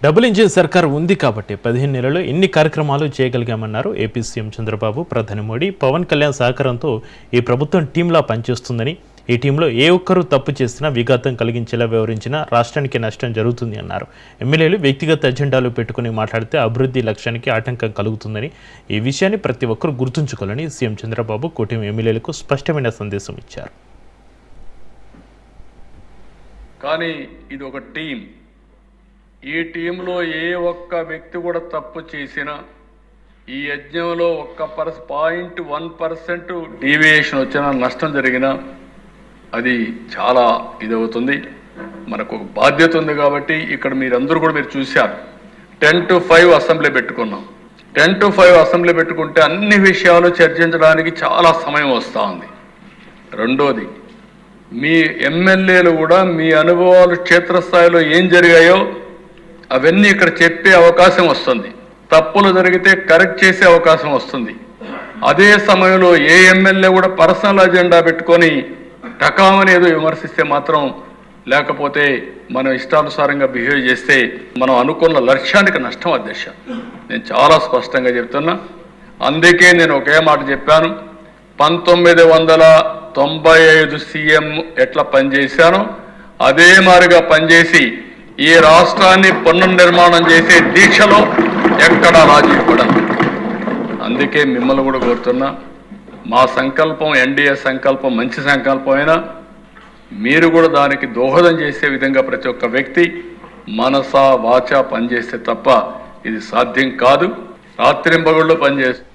Double engine సర్కార్ ఉంది కాబట్టి 15 నెలల్లో ఎన్ని కార్యక్రమాలు చేయగలిగామన్నారు ఏపీ సీఎం చంద్రబాబు. ప్రధాని మోడీ, పవన్ కళ్యాణ్ సహకారంతో ఈ ప్రభుత్వం టీంలా పనిచేస్తుందని, ఈ టీంలో ఏ ఒక్కరూ తప్పు చేసినా విఘాతం కలిగించేలా వ్యవహరించినా రాష్ట్రానికి నష్టం జరుగుతుంది అన్నారు. ఎమ్మెల్యేలు వ్యక్తిగత ఎజెండాలు పెట్టుకుని మాట్లాడితే అభివృద్ధి లక్ష్యానికి ఆటంకం కలుగుతుందని, ఈ విషయాన్ని ప్రతి ఒక్కరూ గుర్తుంచుకోవాలని సీఎం చంద్రబాబు కూటమి ఎమ్మెల్యేలకు స్పష్టమైన సందేశం ఇచ్చారు. కానీ ఇది ఒక టీం. ఈ టీంలో ఏ ఒక్క వ్యక్తి కూడా తప్పు చేసినా, ఈ యజ్ఞంలో 0.1% డీవియేషన్ వచ్చినా, నష్టం జరిగినా అది చాలా ఇదవుతుంది. మనకు ఒక బాధ్యత ఉంది కాబట్టి ఇక్కడ మీరందరూ కూడా మీరు చూశారు. 10 to 5 అసెంబ్లీ పెట్టుకున్నాం. 10 to 5 అసెంబ్లీ పెట్టుకుంటే అన్ని విషయాలు చర్చించడానికి చాలా సమయం వస్తూ ఉంది. రెండోది, మీ ఎమ్మెల్యేలు కూడా మీ అనుభవాలు క్షేత్రస్థాయిలో ఏం జరిగాయో అవన్నీ ఇక్కడ చెప్పే అవకాశం వస్తుంది. తప్పులు జరిగితే కరెక్ట్ చేసే అవకాశం వస్తుంది. అదే సమయంలో ఏ ఎమ్మెల్యే కూడా పర్సనల్ అజెండా పెట్టుకొని టకామని ఏదో విమర్శిస్తే మాత్రం, లేకపోతే మనం ఇష్టానుసారంగా బిహేవ్ చేస్తే మనం అనుకున్న లక్ష్యానికి నష్టం అధ్యక్ష. నేను చాలా స్పష్టంగా చెప్తున్నా. అందుకే నేను ఒకే మాట చెప్పాను. 1995 సీఎం ఎట్లా పనిచేశానో అదే మాదిరిగా పనిచేసి ఈ రాష్ట్రాన్ని పునర్నిర్మాణం చేసే దీక్షలో ఎక్కడా రాజీ పడను. అందుకే మిమ్మల్ని కూడా కోరుతున్నా, మా సంకల్పం ఎన్డీఏ సంకల్పం మంచి సంకల్పం అయినా మీరు కూడా దానికి దోహదం చేసే విధంగా ప్రతి ఒక్క వ్యక్తి మనసా వాచా పనిచేస్తే తప్ప ఇది సాధ్యం కాదు. రాత్రింబగళ్ళు పనిచేస్తే